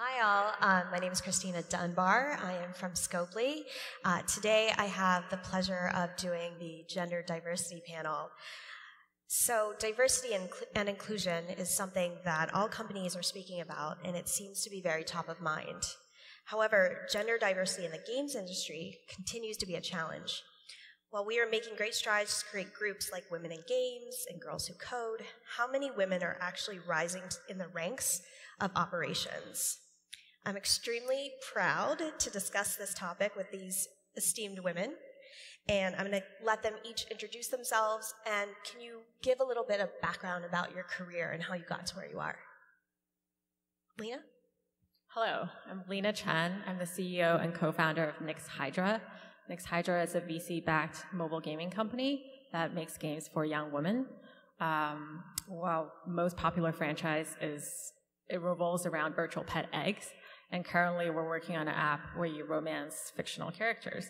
Hi all, my name is Christina Dunbar. I am from Scopely. Today I have the pleasure of doing the gender diversity panel. So diversity and inclusion is something that all companies are speaking about, and it seems to be very top of mind. However, gender diversity in the games industry continues to be a challenge. While we are making great strides to create groups like Women in Games and Girls Who Code, how many women are actually rising in the ranks of operations? I'm extremely proud to discuss this topic with these esteemed women, and I'm going to let them each introduce themselves, and can you give a little bit of background about your career and how you got to where you are? Lina? Hello, I'm Lina Chen. I'm the CEO and co-founder of Hydra. Hydra is a VC-backed mobile gaming company that makes games for young women. Well, most popular franchise it revolves around virtual pet eggs. And currently we're working on an app where you romance fictional characters.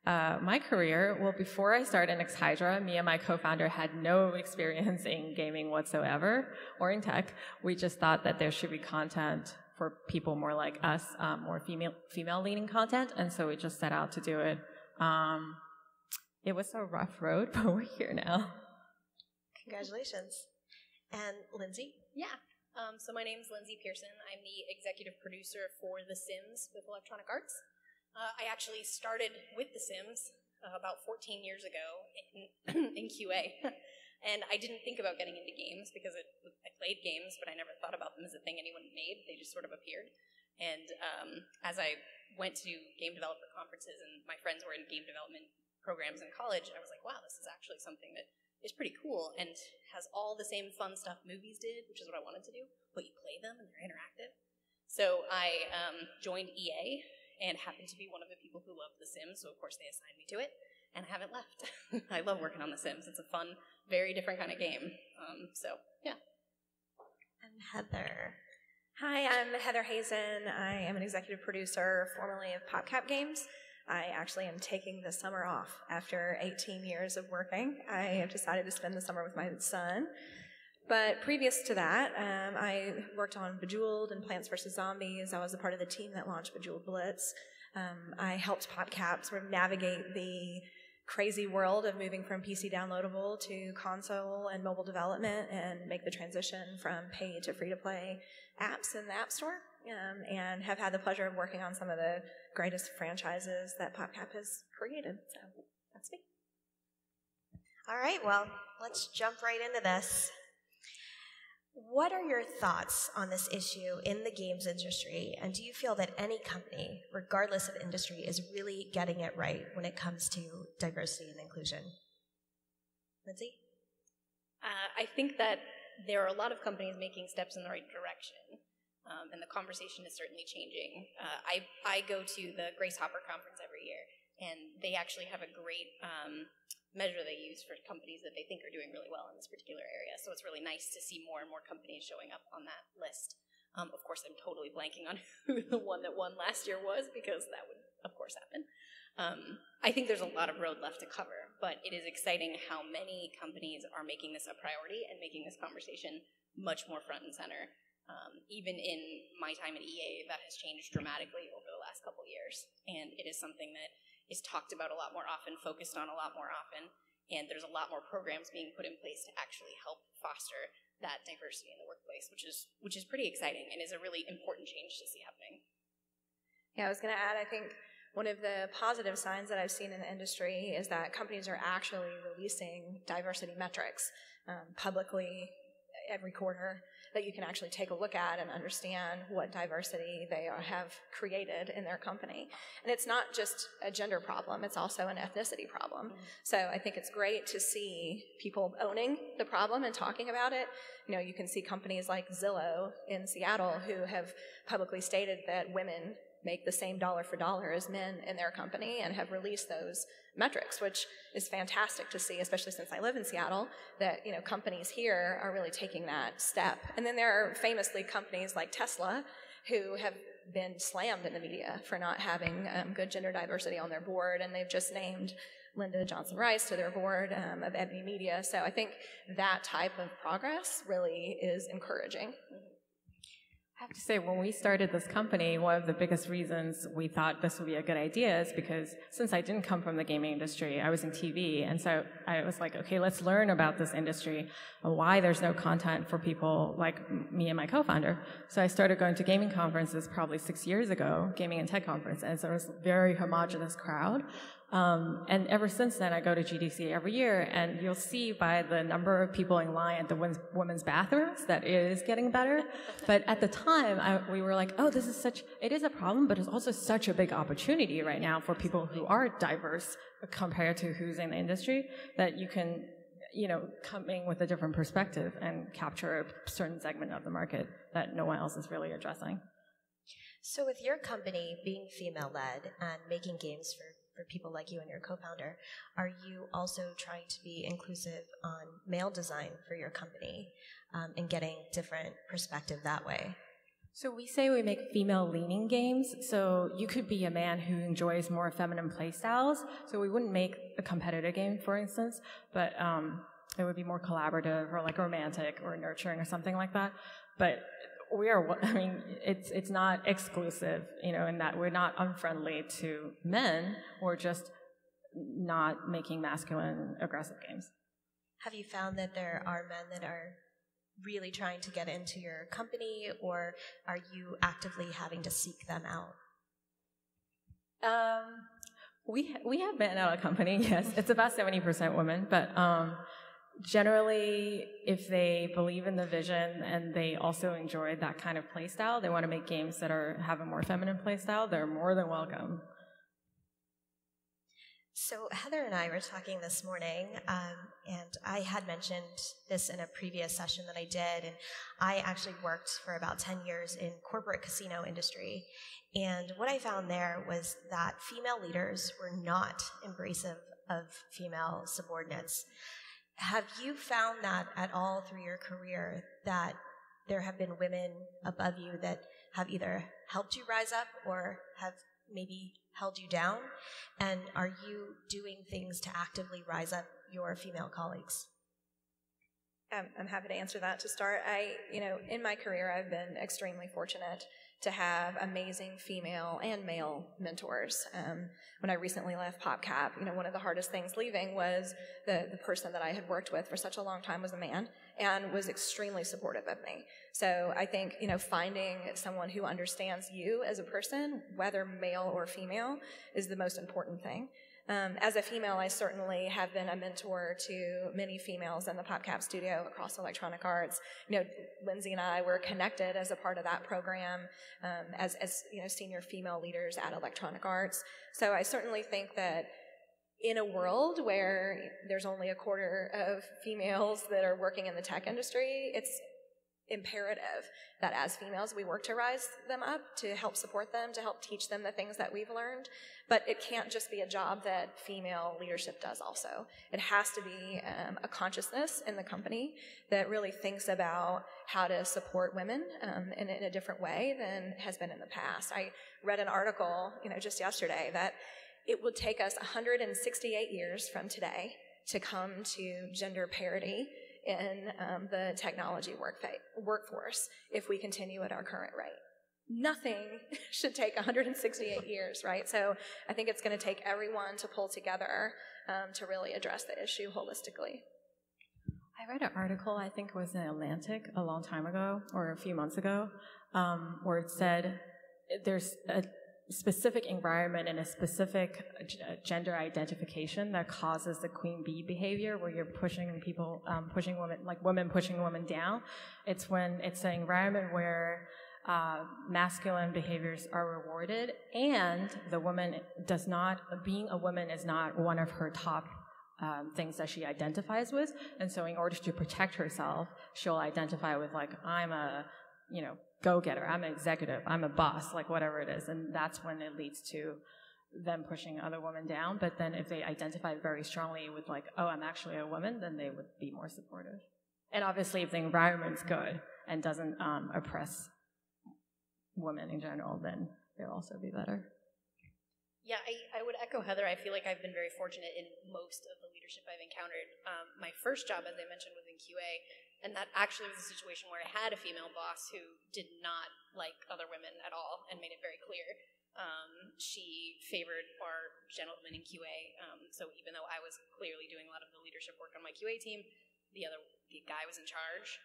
My career, well, before I started Hydra, me and my co-founder had no experience in gaming whatsoever or in tech. We just thought that there should be content for people more like us, more female-leaning content, and so we just set out to do it. It was a rough road, but we're here now. Congratulations. And Lyndsay? Yeah. So my name is Lyndsay Pearson. I'm the executive producer for The Sims with Electronic Arts. I actually started with The Sims about 14 years ago in QA. And I didn't think about getting into games because I played games, but I never thought about them as a thing anyone made. They just sort of appeared. And as I went to game developer conferences and my friends were in game development programs in college, I was like, wow, this is actually something that is pretty cool and has all the same fun stuff movies did, which is what I wanted to do, but you play them and they're interactive. So I joined EA and happened to be one of the people who loved The Sims, so of course they assigned me to it, and I haven't left. I love working on The Sims. It's a fun, very different kind of game. So, yeah. And Heather. Hi, I'm Heather Hazen. I am an executive producer, formerly of PopCap Games. I actually am taking the summer off. After 18 years of working, I have decided to spend the summer with my son. But previous to that, I worked on Bejeweled and Plants vs. Zombies. I was a part of the team that launched Bejeweled Blitz. I helped PopCap sort of navigate the crazy world of moving from PC downloadable to console and mobile development and make the transition from paid to free-to-play apps in the App Store, and have had the pleasure of working on some of the greatest franchises that PopCap has created. So that's me. All right, well, let's jump right into this. What are your thoughts on this issue in the games industry, and do you feel that any company, regardless of industry, is really getting it right when it comes to diversity and inclusion? Lyndsay? I think that there are a lot of companies making steps in the right direction, and the conversation is certainly changing. I go to the Grace Hopper conference every year, and they actually have a great measure they use for companies that they think are doing really well in this particular area. So it's really nice to see more and more companies showing up on that list. Of course, I'm totally blanking on who the one that won last year was, because that would, of course, happen. I think there's a lot of road left to cover, but it is exciting how many companies are making this a priority and making this conversation much more front and center. Even in my time at EA, that has changed dramatically over the last couple years, and it is something that is talked about a lot more often, focused on a lot more often, and there's a lot more programs being put in place to actually help foster that diversity in the workplace, which is pretty exciting and is a really important change to see happening. Yeah, I was going to add, I think one of the positive signs that I've seen in the industry is that companies are actually releasing diversity metrics publicly every quarter that you can actually take a look at and understand what diversity they have created in their company. And it's not just a gender problem, it's also an ethnicity problem. So I think it's great to see people owning the problem and talking about it. You know, you can see companies like Zillow in Seattle who have publicly stated that women make the same dollar for dollar as men in their company and have released those metrics, which is fantastic to see, especially since I live in Seattle, that, you know, companies here are really taking that step. And then there are famously companies like Tesla who have been slammed in the media for not having good gender diversity on their board, and they've just named Linda Johnson-Rice to their board of Ebony Media. So I think that type of progress really is encouraging. I have to say, when we started this company, one of the biggest reasons we thought this would be a good idea is because since I didn't come from the gaming industry, I was in TV. And so I was like, okay, let's learn about this industry and why there's no content for people like me and my co-founder. So I started going to gaming conferences probably 6 years ago, gaming and tech conference, and so it was a very homogenous crowd. And ever since then, I go to GDC every year, and you'll see by the number of people in line at the women's bathrooms that it is getting better. But at the time, we were like, oh, it is a problem, but it's also such a big opportunity right now for people who are diverse compared to who's in the industry, that you can, come in with a different perspective and capture a certain segment of the market that no one else is really addressing. So with your company being female-led and making games for people like you and your co-founder, are you also trying to be inclusive on male design for your company and getting different perspective that way? So we say we make female-leaning games, so you could be a man who enjoys more feminine playstyles, so we wouldn't make a competitive game, for instance, but it would be more collaborative or like romantic or nurturing or something like that. But it's not exclusive, in that we're not unfriendly to men. We're just not making masculine, aggressive games. Have you found that there are men that are really trying to get into your company, or are you actively having to seek them out? We have men at our company, yes. It's about 70% women, but generally, if they believe in the vision and they also enjoy that kind of play style, they want to make games that have a more feminine play style, they're more than welcome. So Heather and I were talking this morning, and I had mentioned this in a previous session that I did, and I actually worked for about 10 years in corporate casino industry, and what I found there was that female leaders were not embracive of female subordinates. Have you found that at all through your career, that there have been women above you that have either helped you rise up or have maybe held you down? And are you doing things to actively rise up your female colleagues? I'm happy to answer that to start. In my career, I've been extremely fortunate to have amazing female and male mentors. When I recently left PopCap, one of the hardest things leaving was the person that I had worked with for such a long time was a man and was extremely supportive of me. So I think, finding someone who understands you as a person, whether male or female, is the most important thing. As a female, I certainly have been a mentor to many females in the PopCap studio across Electronic Arts. Lyndsay and I were connected as a part of that program as senior female leaders at Electronic Arts. So I certainly think that in a world where there's only a quarter of females that are working in the tech industry, it's imperative that as females we work to rise them up, to help support them, to help teach them the things that we've learned. But it can't just be a job that female leadership does also. It has to be a consciousness in the company that really thinks about how to support women in a different way than has been in the past. I read an article, just yesterday, that it would take us 168 years from today to come to gender parity in the technology workforce if we continue at our current rate. Nothing should take 168 years, right? So I think it's going to take everyone to pull together to really address the issue holistically. I read an article, I think it was in Atlantic a long time ago, or a few months ago, where it said there's a specific environment and a specific gender identification that causes the queen bee behavior, where you're pushing people, pushing women, like women pushing women down. It's when it's an environment where masculine behaviors are rewarded, and the woman being a woman is not one of her top things that she identifies with. And so in order to protect herself, she'll identify with I'm a, go-getter, I'm an executive, I'm a boss, whatever it is. And that's when it leads to them pushing other women down. But then if they identify very strongly with oh, I'm actually a woman, then they would be more supportive. And obviously if the environment's good and doesn't oppress women in general, then they'll also be better. Yeah, I would echo Heather. I feel like I've been very fortunate in most of the leadership I've encountered. My first job, as I mentioned, was in QA, and that actually was a situation where I had a female boss who did not like other women at all and made it very clear. She favored our gentlemen in QA, so even though I was clearly doing a lot of the leadership work on my QA team, the guy was in charge.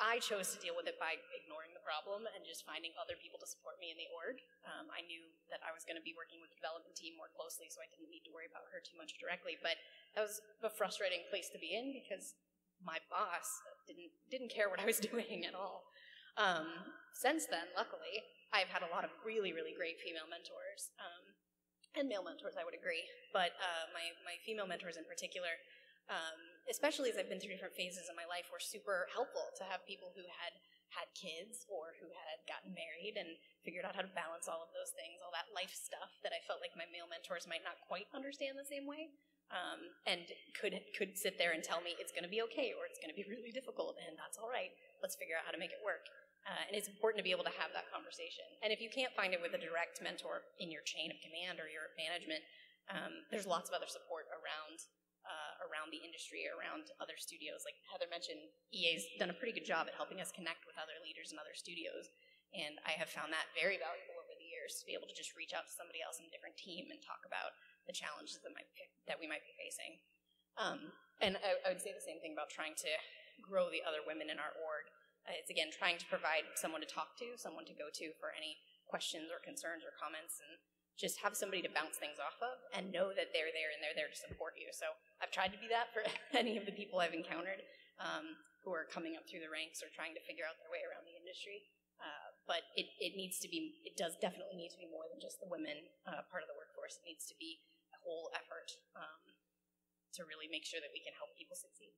I chose to deal with it by ignoring the problem and just finding other people to support me in the org. I knew that I was going to be working with the development team more closely, so I didn't need to worry about her too much directly. But that was a frustrating place to be in because my boss didn't care what I was doing at all. Since then, luckily, I've had a lot of really, really great female mentors, and male mentors, I would agree. But my female mentors in particular, especially as I've been through different phases of my life, were super helpful to have people who had kids or who had gotten married and figured out how to balance all of those things, all that life stuff that I felt like my male mentors might not quite understand the same way, and could sit there and tell me it's going to be okay or it's going to be really difficult and that's all right. Let's figure out how to make it work. And it's important to be able to have that conversation. And if you can't find it with a direct mentor in your chain of command or your management, there's lots of other support around the industry, around other studios. Like Heather mentioned, EA's done a pretty good job at helping us connect with other leaders in other studios, and I have found that very valuable over the years to be able to just reach out to somebody else in a different team and talk about the challenges that we might be facing. And I would say the same thing about trying to grow the other women in our org. It's, again, trying to provide someone to talk to, someone to go to for any questions or concerns or comments, and just have somebody to bounce things off of and know that they're there and they're there to support you. So I've tried to be that for any of the people I've encountered who are coming up through the ranks or trying to figure out their way around the industry. But it does definitely need to be more than just the women part of the workforce. It needs to be a whole effort to really make sure that we can help people succeed.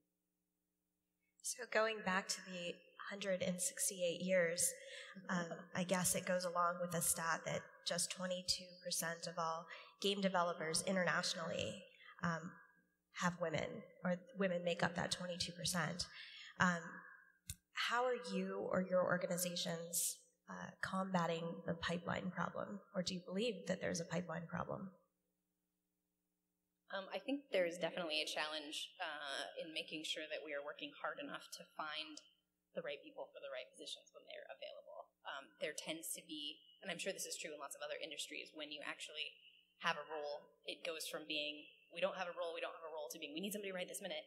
So going back to the 168 years, I guess it goes along with the stat that just 22% of all game developers internationally have women, or women make up that 22%. How are you or your organizations combating the pipeline problem, or do you believe that there's a pipeline problem? I think there's definitely a challenge in making sure that we are working hard enough to find the right people for the right positions when they're available. There tends to be, and I'm sure this is true in lots of other industries, when you actually have a role, it goes from being, we don't have a role, to being, we need somebody right this minute,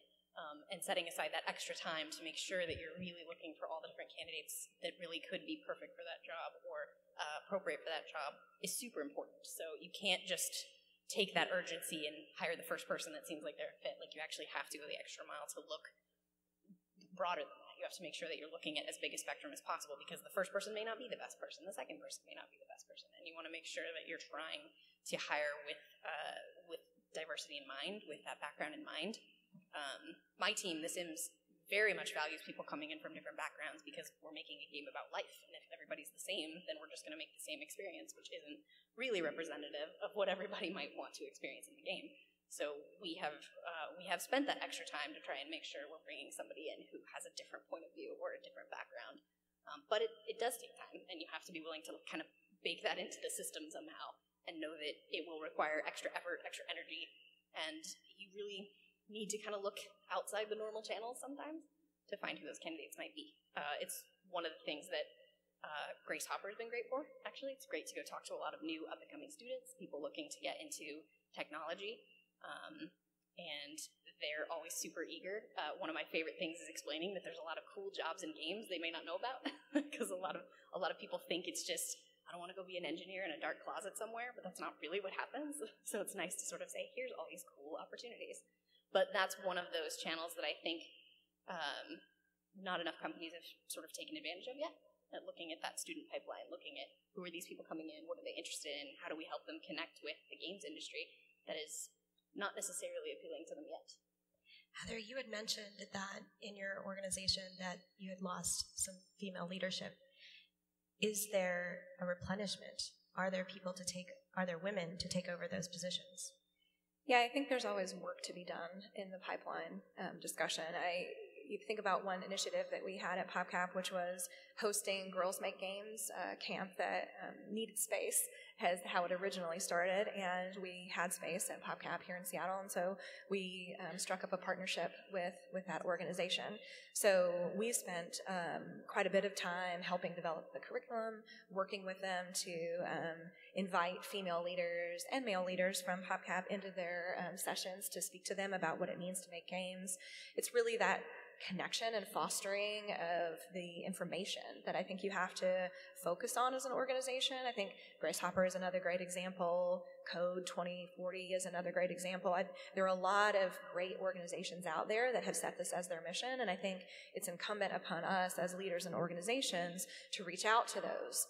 and setting aside that extra time to make sure that you're really looking for all the different candidates that really could be perfect for that job or appropriate for that job is super important. So you can't just take that urgency and hire the first person that seems like they're a fit. Like, you actually have to go the extra mile to look broader than that. You have to make sure that you're looking at as big a spectrum as possible, because the first person may not be the best person, the second person may not be the best person, and you want to make sure that you're trying to hire with diversity in mind, with that background in mind. My team, The Sims, very much values people coming in from different backgrounds, because we're making a game about life, and if everybody's the same, then we're just going to make the same experience, which isn't really representative of what everybody might want to experience in the game. So we have spent that extra time to try and make sure we're bringing somebody in who has a different point of view or a different background. But it does take time, and you have to be willing to kind of bake that into the system somehow and know that it will require extra effort, extra energy, and you really need to kind of look outside the normal channels sometimes to find who those candidates might be. It's one of the things that Grace Hopper has been great for, actually. It's great to go talk to a lot of new up-and-coming students, people looking to get into technology, and they're always super eager. One of my favorite things is explaining that there's a lot of cool jobs in games they may not know about, because a lot of people think it's just, I don't want to go be an engineer in a dark closet somewhere, but that's not really what happens. So it's nice to sort of say, here's all these cool opportunities. But that's one of those channels that I think not enough companies have sort of taken advantage of yet, at looking at that student pipeline, looking at who are these people coming in, what are they interested in, how do we help them connect with the games industry that is not necessarily appealing to them yet. Heather, you had mentioned that in your organization that you had lost some female leadership. Is there a replenishment? Are there women to take over those positions? Yeah, I think there's always work to be done in the pipeline discussion. you think about one initiative that we had at PopCap, which was hosting Girls Make Games, a camp that needed space, as how it originally started, and we had space at PopCap here in Seattle, and so we struck up a partnership with that organization. So we spent quite a bit of time helping develop the curriculum, working with them to invite female leaders and male leaders from PopCap into their sessions to speak to them about what it means to make games. It's really that connection and fostering of the information that I think you have to focus on as an organization. I think Grace Hopper is another great example. Code 2040 is another great example. There are a lot of great organizations out there that have set this as their mission, and I think it's incumbent upon us as leaders and organizations to reach out to those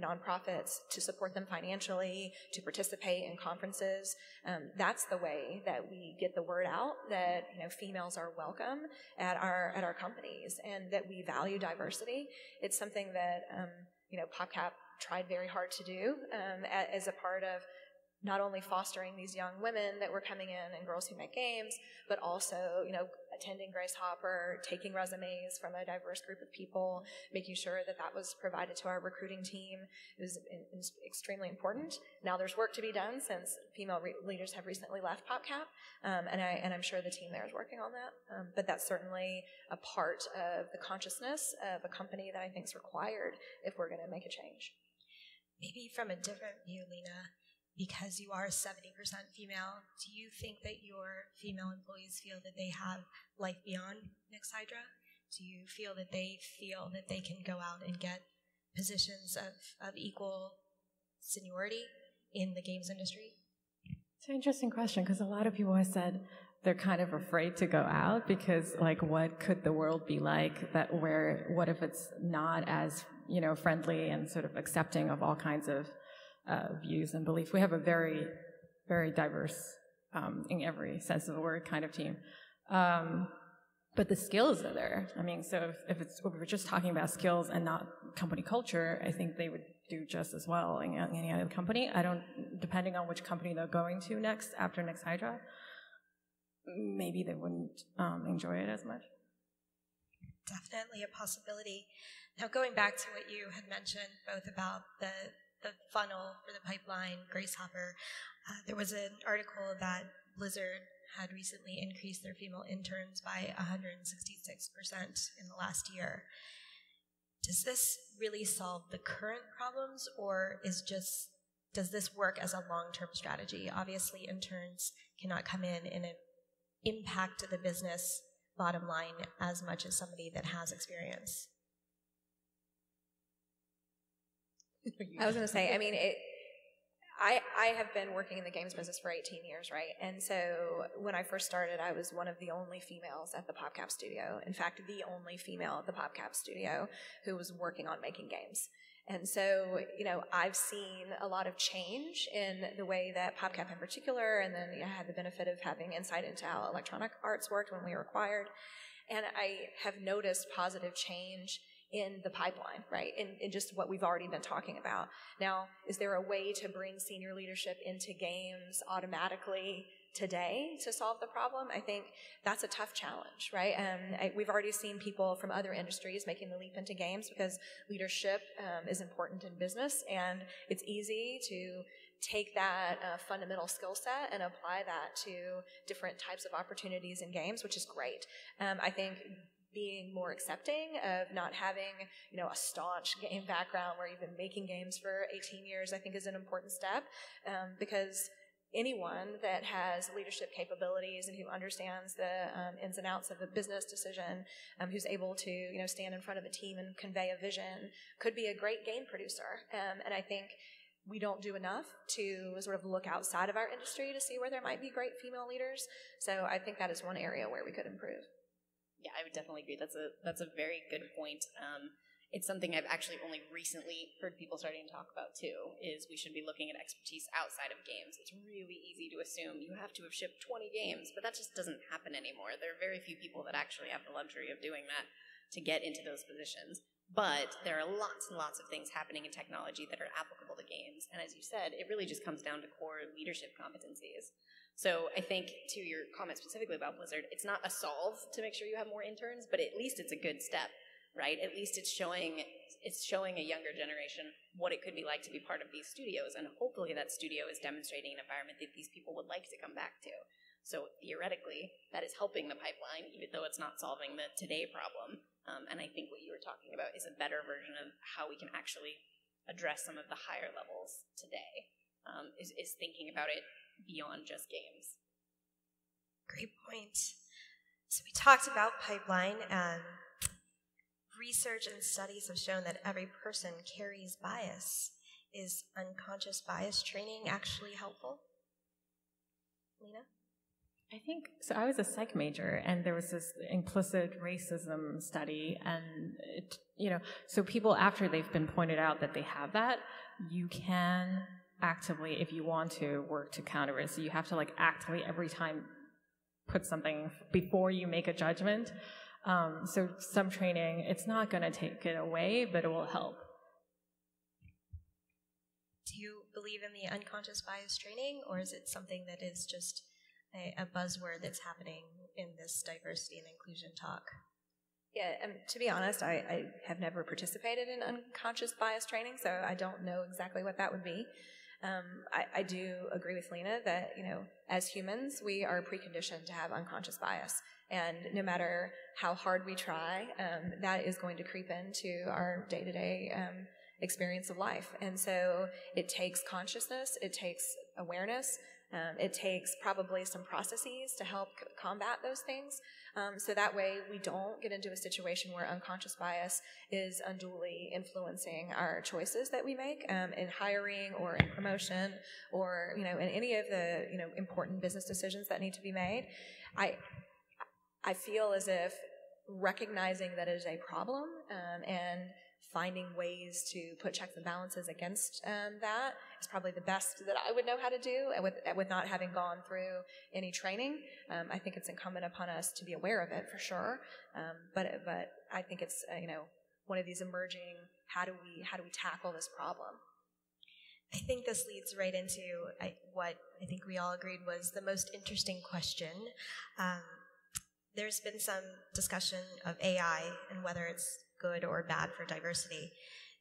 nonprofits, to support them financially, to participate in conferences. That's the way that we get the word out that females are welcome at our companies and that we value diversity. It's something that PopCap tried very hard to do as a part of not only fostering these young women that were coming in and Girls Who Make Games, but also, attending Grace Hopper, taking resumes from a diverse group of people, making sure that that was provided to our recruiting team. It was extremely important. Now there's work to be done since female leaders have recently left PopCap, and I'm sure the team there is working on that. But that's certainly a part of the consciousness of a company that I think is required if we're going to make a change. Maybe from a different view, Lina, because you are 70% female, do you think that your female employees feel that they have life beyond Nyx Hydra? Do you feel that they can go out and get positions of equal seniority in the games industry? It's an interesting question, because a lot of people have said they're kind of afraid to go out because, what could the world be like what if it's not as, friendly and sort of accepting of all kinds of views and beliefs. We have a very, very diverse, in every sense of the word, kind of team. But the skills are there. So if we're just talking about skills and not company culture, I think they would do just as well in any other company. Depending on which company they're going to next, after Nyx Hydra, maybe they wouldn't enjoy it as much. Definitely a possibility. Now, going back to what you had mentioned, both about the funnel for the pipeline, Grace Hopper, there was an article that Blizzard had recently increased their female interns by 166% in the last year. Does this really solve the current problems, or does this work as a long-term strategy? Obviously, interns cannot come in and impact the business bottom line as much as somebody that has experience. I was going to say, I have been working in the games business for 18 years, right? And so when I first started, I was one of the only females at the PopCap studio. In fact, the only female at the PopCap studio who was working on making games. And so, I've seen a lot of change in the way that PopCap in particular, and then I had the benefit of having insight into how Electronic Arts worked when we were acquired. And I have noticed positive change in the pipeline, right? In just what we've already been talking about. Now, is there a way to bring senior leadership into games automatically today to solve the problem? I think that's a tough challenge, right? We've already seen people from other industries making the leap into games because leadership is important in business, and it's easy to take that fundamental skill set and apply that to different types of opportunities in games, which is great. I think being more accepting of not having, a staunch game background where you've been making games for 18 years, I think is an important step, because anyone that has leadership capabilities and who understands the ins and outs of a business decision, who's able to, stand in front of a team and convey a vision, could be a great game producer. And I think we don't do enough to sort of look outside of our industry to see where there might be great female leaders. So I think that is one area where we could improve. Yeah, I would definitely agree. That's a very good point. It's something I've actually only recently heard people starting to talk about too, is we should be looking at expertise outside of games. It's really easy to assume you have to have shipped 20 games, but that just doesn't happen anymore. There are very few people that actually have the luxury of doing that to get into those positions. But there are lots and lots of things happening in technology that are applicable to games. And as you said, it really just comes down to core leadership competencies. So I think, to your comment specifically about Blizzard, it's not a solve to make sure you have more interns, but at least it's a good step, right? At least it's showing a younger generation what it could be like to be part of these studios, and hopefully that studio is demonstrating an environment that these people would like to come back to. So theoretically, that is helping the pipeline, even though it's not solving the today problem. And I think what you were talking about is a better version of how we can actually address some of the higher levels today, is thinking about it beyond just games. Great point. So we talked about pipeline, and research and studies have shown that every person carries bias. Is unconscious bias training actually helpful? Lina? I think, so I was a psych major, and there was this implicit racism study, and so people, after they've been pointed out that they have that, you can actively, if you want to, work to counter it. So you have to actively every time put something before you make a judgment. So some training, it's not going to take it away, but it will help. Do you believe in the unconscious bias training, or is it something that is just a buzzword that's happening in this diversity and inclusion talk? Yeah, to be honest, I have never participated in unconscious bias training, so I don't know exactly what that would be. I do agree with Lina that, as humans, we are preconditioned to have unconscious bias. And no matter how hard we try, that is going to creep into our day-to-day experience of life. And so it takes consciousness, it takes awareness, it takes probably some processes to help combat those things. So that way we don't get into a situation where unconscious bias is unduly influencing our choices that we make in hiring or in promotion or, in any of the, important business decisions that need to be made. I feel as if recognizing that it is a problem and finding ways to put checks and balances against that is probably the best that I would know how to do with not having gone through any training. I think it's incumbent upon us to be aware of it for sure. But I think it's one of these emerging how do we tackle this problem? I think this leads right into what I think we all agreed was the most interesting question. There's been some discussion of AI and whether it's good or bad for diversity.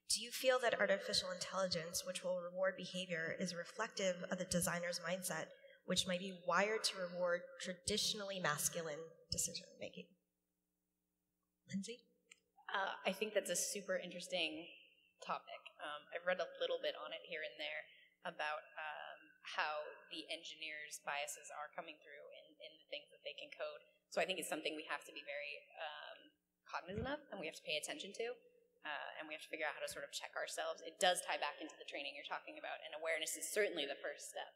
Do you feel that artificial intelligence, which will reward behavior, is reflective of the designer's mindset, which might be wired to reward traditionally masculine decision-making? Lyndsay? I think that's a super interesting topic. I've read a little bit on it here and there about how the engineers' biases are coming through in the things that they can code. So I think it's something we have to be very cognizant of, and we have to pay attention to, and we have to figure out how to sort of check ourselves. It does tie back into the training you're talking about, and awareness is certainly the first step.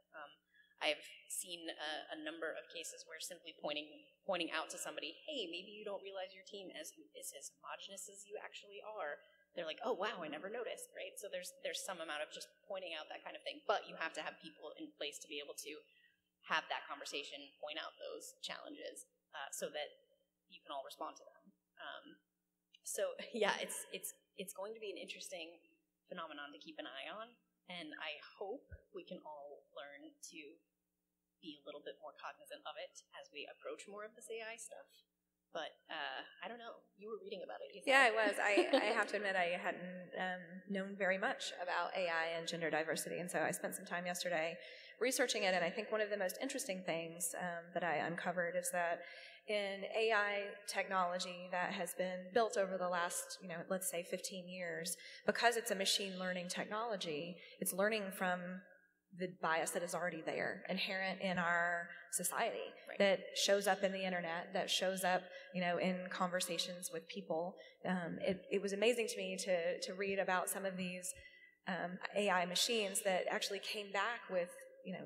I've seen a number of cases where simply pointing out to somebody, hey, maybe you don't realize your team is as homogenous as you actually are. They're like, oh, wow, I never noticed, right? So there's some amount of just pointing out that kind of thing, but you have to have people in place to be able to have that conversation, point out those challenges, so that you can all respond to them. So yeah, it's going to be an interesting phenomenon to keep an eye on, and I hope we can all learn to be a little bit more cognizant of it as we approach more of this AI stuff. But I don't know. You were reading about it. Yeah, I was. I have to admit I hadn't known very much about AI and gender diversity, and so I spent some time yesterday researching it, and I think one of the most interesting things that I uncovered is that in AI technology that has been built over the last, let's say 15 years, because it's a machine learning technology, it's learning from the bias that is already there, inherent in our society, right, that shows up in the internet, that shows up, in conversations with people. It was amazing to me to read about some of these AI machines that actually came back with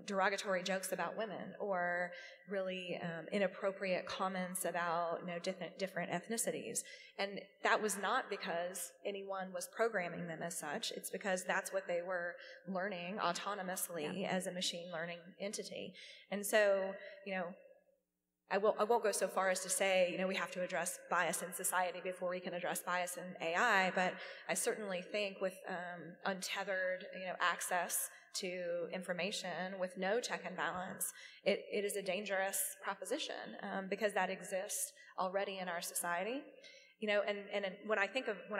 derogatory jokes about women or really inappropriate comments about different ethnicities. And that was not because anyone was programming them as such. It's because that's what they were learning autonomously as a machine learning entity. And so, I won't go so far as to say, we have to address bias in society before we can address bias in AI, but I certainly think with untethered, access to information with no check and balance, it is a dangerous proposition because that exists already in our society. And when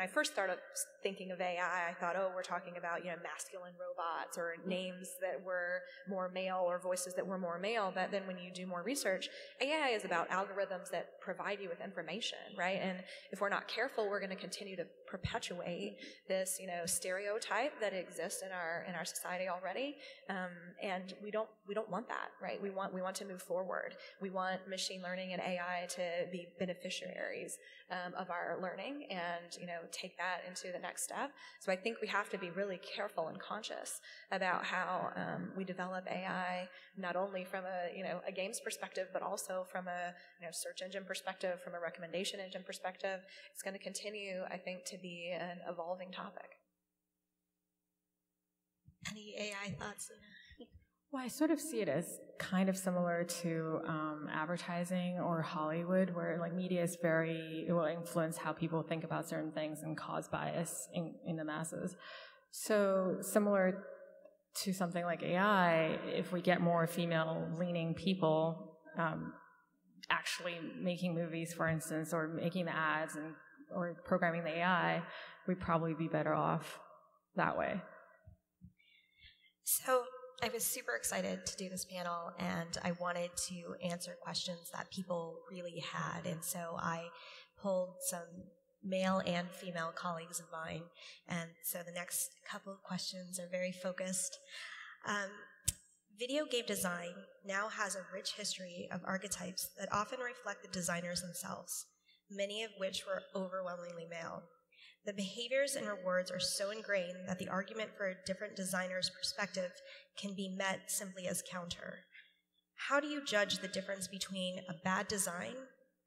I first started thinking of AI, I thought, oh, we're talking about, masculine robots or names that were more male or voices that were more male. But then when you do more research, AI is about algorithms that provide you with information, right? And if we're not careful, we're going to continue to perpetuate this, stereotype that exists in our society already. And we don't want that, right? We want to move forward. We want machine learning and AI to be beneficiaries of our learning and, take that into the next step. So I think we have to be really careful and conscious about how we develop AI, not only from a games perspective, but also from a search engine perspective, from a recommendation engine perspective. It's going to continue, I think, to be an evolving topic. Any AI thoughts, Lina? Well, I sort of see it as kind of similar to advertising or Hollywood, where media is it will influence how people think about certain things and cause bias in the masses. So similar to something like AI, if we get more female-leaning people actually making movies, for instance, or making the ads or programming the AI, we'd probably be better off that way. So I was super excited to do this panel, and I wanted to answer questions that people really had. And so I pulled some male and female colleagues of mine. And so the next couple of questions are very focused. Video game design now has a rich history of archetypes that often reflect the designers themselves, many of which were overwhelmingly male. The behaviors and rewards are so ingrained that the argument for a different designer's perspective can be met simply as counter. How do you judge the difference between a bad design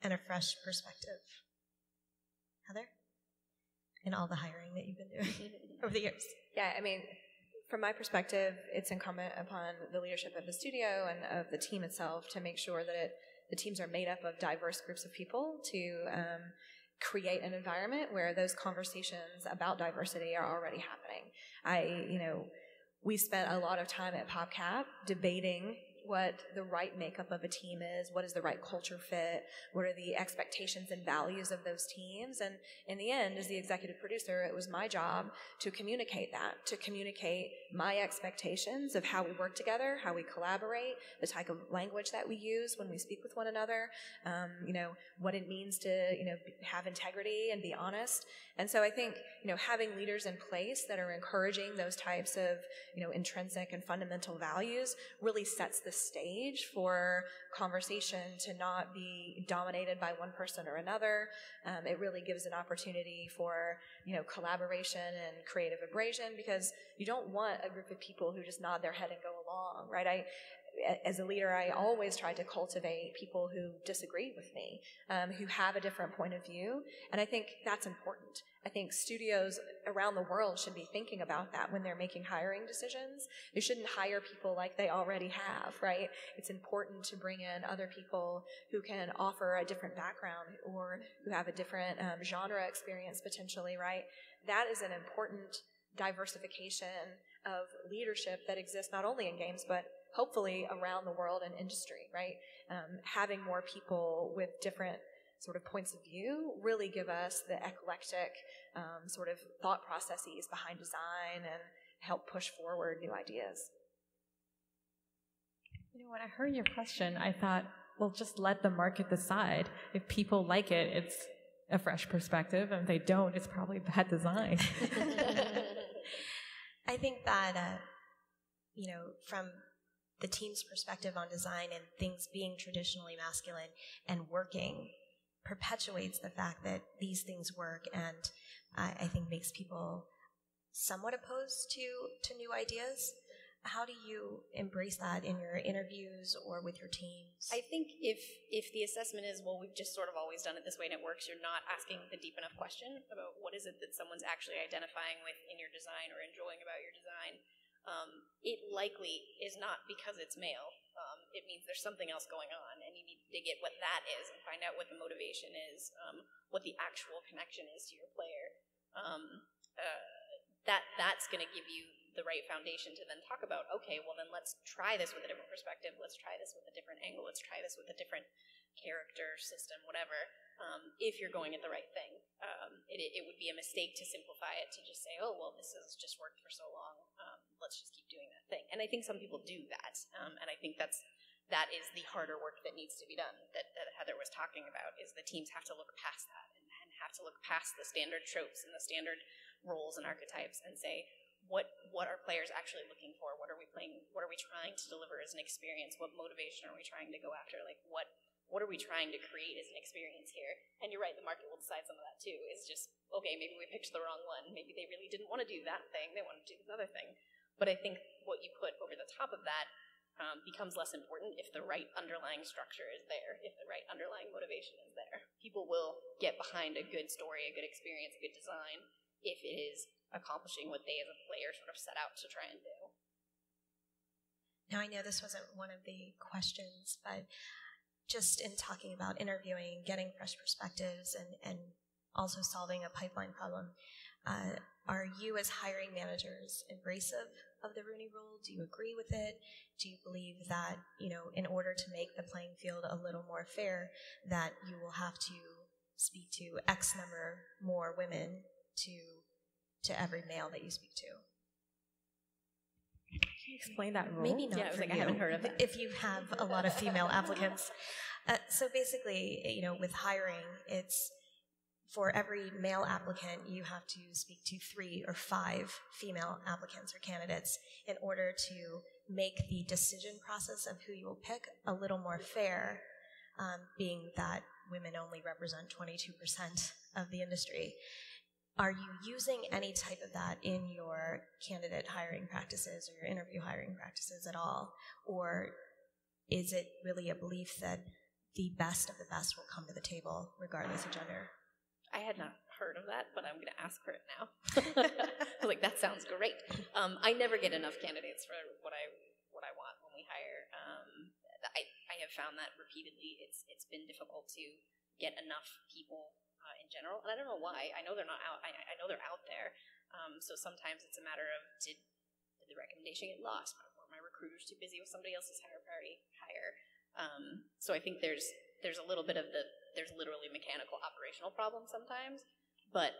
and a fresh perspective? Heather? In all the hiring that you've been doing over the years. Yeah, from my perspective, it's incumbent upon the leadership of the studio and of the team itself to make sure that the teams are made up of diverse groups of people to create an environment where those conversations about diversity are already happening. We spent a lot of time at PopCap debating what the right makeup of a team is, what is the right culture fit, what are the expectations and values of those teams. And in the end, as the executive producer, it was my job to communicate that, to communicate my expectations of how we work together, how we collaborate, the type of language that we use when we speak with one another, what it means to, have integrity and be honest. And so I think, having leaders in place that are encouraging those types of, intrinsic and fundamental values really sets the stage for conversation to not be dominated by one person or another. It really gives an opportunity for, collaboration and creative abrasion, because you don't want a group of people who just nod their head and go along, right? As a leader, I always try to cultivate people who disagree with me, who have a different point of view, and I think that's important. I think studios around the world should be thinking about that when they're making hiring decisions. They shouldn't hire people like they already have, right? It's important to bring in other people who can offer a different background or who have a different genre experience potentially, right? That is an important diversification of leadership that exists not only in games, but hopefully around the world in industry, right? Having more people with different sort of points of view really give us the eclectic sort of thought processes behind design and help push forward new ideas. When I heard your question, I thought, well, just let the market decide. If people like it, it's a fresh perspective, and if they don't, it's probably bad design. I think that, from the team's perspective on design and things being traditionally masculine and working perpetuates the fact that these things work, and I think makes people somewhat opposed to new ideas. How do you embrace that in your interviews or with your teams? I think if the assessment is, well, we've just sort of always done it this way and it works, you're not asking the deep enough question about what is it that someone's actually identifying with in your design or enjoying about your design. It likely is not because it's male. It means there's something else going on, and you need to dig at what that is and find out what the motivation is, what the actual connection is to your player. That's going to give you the right foundation to then talk about, okay, well then let's try this with a different perspective, let's try this with a different angle, let's try this with a different character, system, whatever, if you're going at the right thing. It would be a mistake to simplify it to just say, oh, well, this has just worked for so long, let's just keep doing that thing. And I think some people do that, and I think that is the harder work that needs to be done, that Heather was talking about, is the teams have to look past that and have to look past the standard tropes and the standard roles and archetypes and say, what are players actually looking for? What are we trying to deliver as an experience? What motivation are we trying to go after? Like, what are we trying to create as an experience here? And you're right, the market will decide some of that too. It's just, okay, maybe we picked the wrong one. Maybe they really didn't want to do that thing. They wanted to do this other thing. But I think what you put over the top of that becomes less important if the right underlying structure is there, if the right underlying motivation is there. People will get behind a good story, a good experience, a good design, if it is accomplishing what they as a player sort of set out to try and do. Now, I know this wasn't one of the questions, but just in talking about interviewing, getting fresh perspectives, and also solving a pipeline problem, are you as hiring managers embracive of the Rooney Rule? Do you agree with it? Do you believe that, in order to make the playing field a little more fair, that you will have to speak to X number more women to every male that you speak to? Can you explain that rule? Maybe not. Yeah, I was for like, you, I haven't heard of it. if you have a lot of female applicants. So basically, with hiring, it's for every male applicant, you have to speak to 3 or 5 female applicants or candidates in order to make the decision process of who you will pick a little more fair, being that women only represent 22% of the industry. Are you using any type of that in your candidate hiring practices or your interview hiring practices at all? Or is it really a belief that the best of the best will come to the table regardless of gender? I had not heard of that, but I'm going to ask for it now. I was like, that sounds great. I never get enough candidates for what I want when we hire. I have found that repeatedly. It's been difficult to get enough people in general, and I don't know why. I know they're not out. I know they're out there. So sometimes it's a matter of did the recommendation get lost? Were my recruiters too busy with somebody else's hire? So I think there's a little bit of there's literally mechanical operational problems sometimes. But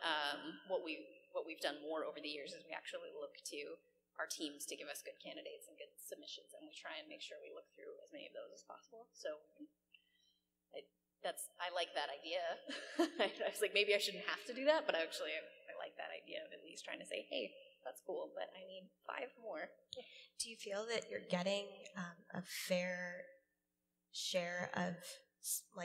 what we've done more over the years is we actually look to our teams to give us good candidates and good submissions, and we try and make sure we look through as many of those as possible. So I like that idea. I was like, maybe I shouldn't have to do that, but actually I like that idea of at least trying to say, hey, that's cool, but I need 5 more. Do you feel that you're getting a fair share of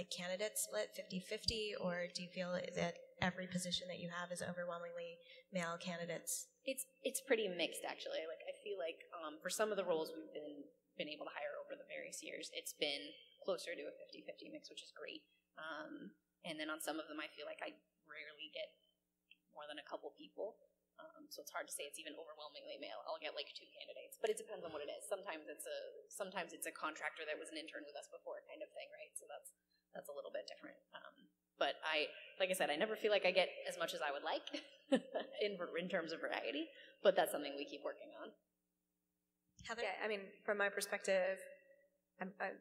candidate split, 50-50, or do you feel that every position that you have is overwhelmingly male candidates? It's pretty mixed, actually. I feel like for some of the roles we've been able to hire over the various years, it's been closer to a 50-50 mix, which is great. And then on some of them, I feel like I rarely get more than a couple people. So it's hard to say it's even overwhelmingly male. I'll get 2 candidates, but it depends on what it is. Sometimes it's a contractor that was an intern with us before, kind of thing, right? So that's a little bit different. But like I said, I never feel like I get as much as I would like in terms of variety. But that's something we keep working on. Heather? Yeah, I mean, from my perspective,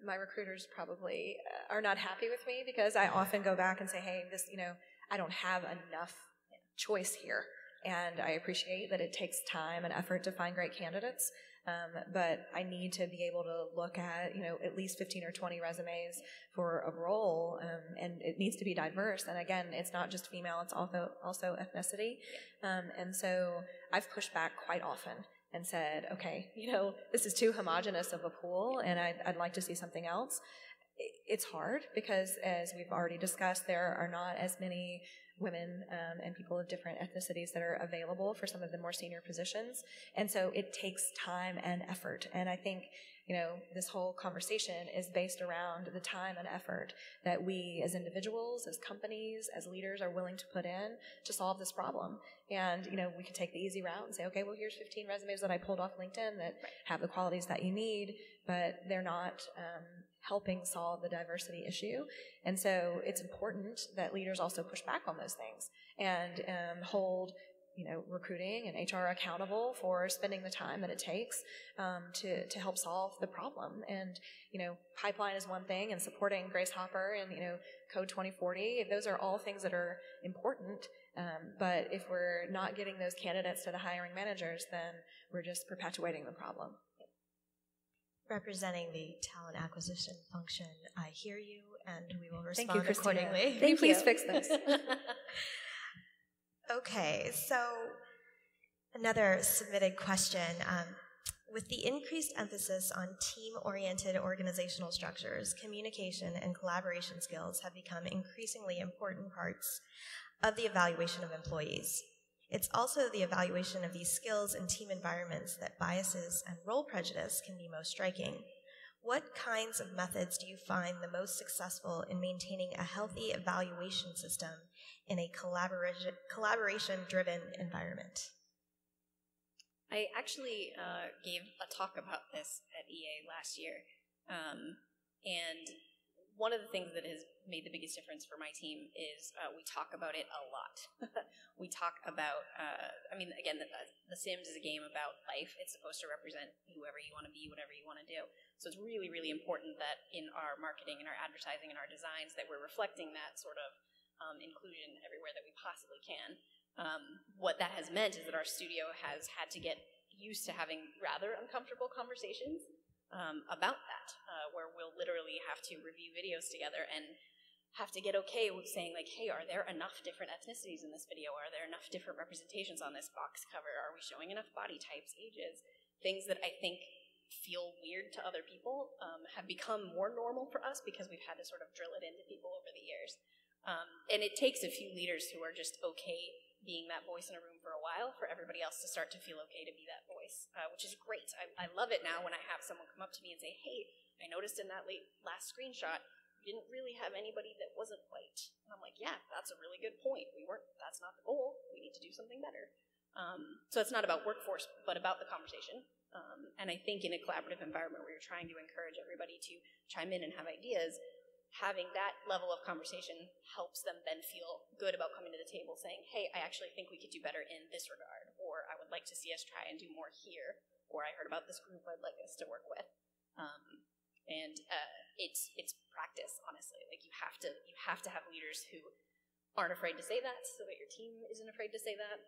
my recruiters probably are not happy with me because I often go back and say, hey, I don't have enough choice here. And I appreciate that it takes time and effort to find great candidates, but I need to be able to look at, at least 15 or 20 resumes for a role, and it needs to be diverse. And again, it's not just female, it's also ethnicity. And so I've pushed back quite often and said, okay, this is too homogenous of a pool, and I'd like to see something else. It's hard because, as we've already discussed, there are not as many women and people of different ethnicities that are available for some of the more senior positions. And so it takes time and effort. And I think, this whole conversation is based around the time and effort that we as individuals, as companies, as leaders are willing to put in to solve this problem. And, we can take the easy route and say, okay, well, here's 15 resumes that I pulled off LinkedIn that have the qualities that you need, but they're not helping solve the diversity issue. And so it's important that leaders also push back on those things and hold recruiting and HR accountable for spending the time that it takes to help solve the problem. And, pipeline is one thing, and supporting Grace Hopper and, Code 2040, those are all things that are important. But if we're not getting those candidates to the hiring managers, then we're just perpetuating the problem. Representing the talent acquisition function, I hear you, and we will respond Thank you, Christina. accordingly. Can you please fix this? Okay, so another submitted question. With the increased emphasis on team-oriented organizational structures, communication and collaboration skills have become increasingly important parts of the evaluation of employees. It's also the evaluation of these skills in team environments that biases and role prejudice can be most striking. What kinds of methods do you find the most successful in maintaining a healthy evaluation system in a collaboration-driven environment? I actually gave a talk about this at EA last year, and one of the things that has made the biggest difference for my team is we talk about it a lot. We talk about, again, the Sims is a game about life. It's supposed to represent whoever you want to be, whatever you want to do. So it's really, really important that in our marketing and our advertising and our designs that we're reflecting that sort of inclusion everywhere that we possibly can. What that has meant is that our studio has had to get used to having rather uncomfortable conversations about that, where we'll literally have to review videos together and have to get okay with saying, like, hey, are there enough different ethnicities in this video? Are there enough different representations on this box cover? Are we showing enough body types, ages? Things that I think feel weird to other people have become more normal for us because we've had to sort of drill it into people over the years. And it takes a few leaders who are just okay being that voice in a room for a while for everybody else to start to feel okay to be that voice, which is great. I love it now when I have someone come up to me and say, hey, I noticed in that last screenshot, you didn't really have anybody that wasn't white. And I'm like, yeah, that's a really good point. That's not the goal. We need to do something better. So it's not about workforce, but about the conversation. And I think in a collaborative environment where you're trying to encourage everybody to chime in and have ideas, having that level of conversation helps them then feel good about coming to the table saying, hey, I actually think we could do better in this regard, or I would like to see us try and do more here, or I heard about this group I'd like us to work with. It's practice, honestly. Like you have to have leaders who aren't afraid to say that so that your team isn't afraid to say that,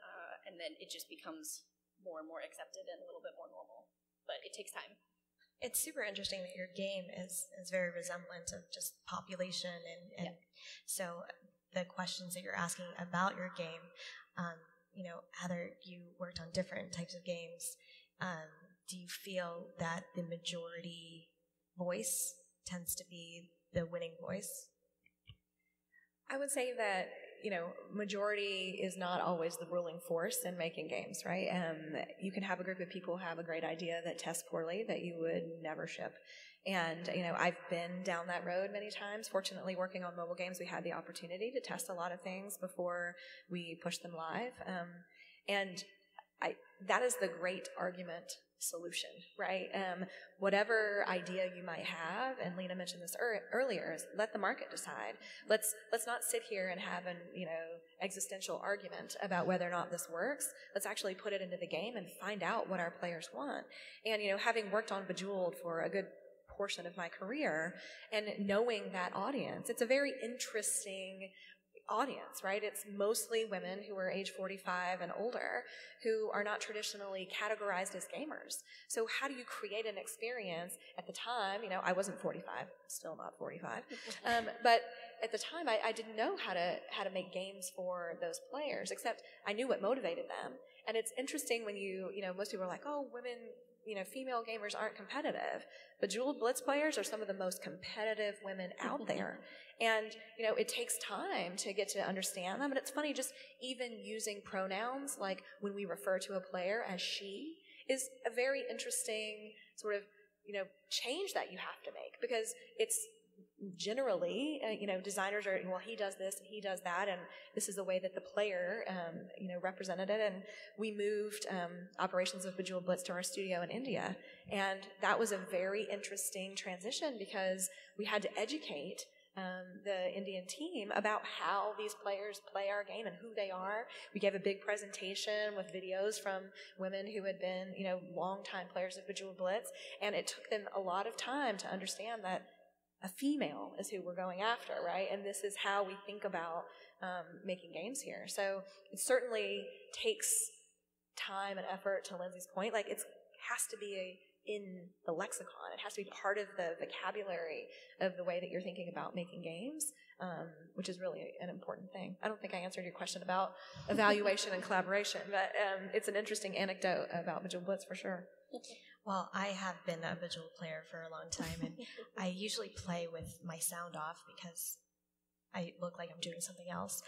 and then it just becomes more and more accepted and a little bit more normal. But it takes time. It's super interesting that your game is very resemblant of just population and so the questions that you're asking about your game, Heather, you worked on different types of games. Do you feel that the majority voice tends to be the winning voice? I would say that, majority is not always the ruling force in making games, right? You can have a group of people who have a great idea that tests poorly that you would never ship. And, I've been down that road many times. Fortunately, working on mobile games, we had the opportunity to test a lot of things before we pushed them live. That is the great argument solution, right? Whatever idea you might have, and Lina mentioned this earlier, is let the market decide. Let's not sit here and have an existential argument about whether or not this works. Let's actually put it into the game and find out what our players want. And having worked on Bejeweled for a good portion of my career and knowing that audience, it's a very interesting audience, right? It's mostly women who are age 45 and older who are not traditionally categorized as gamers. So how do you create an experience at the time? I wasn't 45, still not 45, but at the time I didn't know how to make games for those players, except I knew what motivated them. And it's interesting when most people are like, oh, women, female gamers aren't competitive. Bejeweled Blitz players are some of the most competitive women out there. And, it takes time to get to understand them. And it's funny, just even using pronouns, like when we refer to a player as she, is a very interesting sort of, change that you have to make. Because it's generally, designers are, well, he does this and he does that, and this is the way that the player, represented it. And we moved operations of Bejeweled Blitz to our studio in India. And that was a very interesting transition because we had to educate the Indian team about how these players play our game and who they are. We gave a big presentation with videos from women who had been, longtime players of Bejeweled Blitz, and it took them a lot of time to understand that a female is who we're going after, right? And this is how we think about making games here. So it certainly takes time and effort, to Lyndsay's point. Like, it has to be in the lexicon. It has to be part of the vocabulary of the way that you're thinking about making games, which is really an important thing. I don't think I answered your question about evaluation and collaboration, but it's an interesting anecdote about Bejeweled Blitz for sure. Well, I have been a Bejeweled player for a long time, and I usually play with my sound off because I look like I'm doing something else.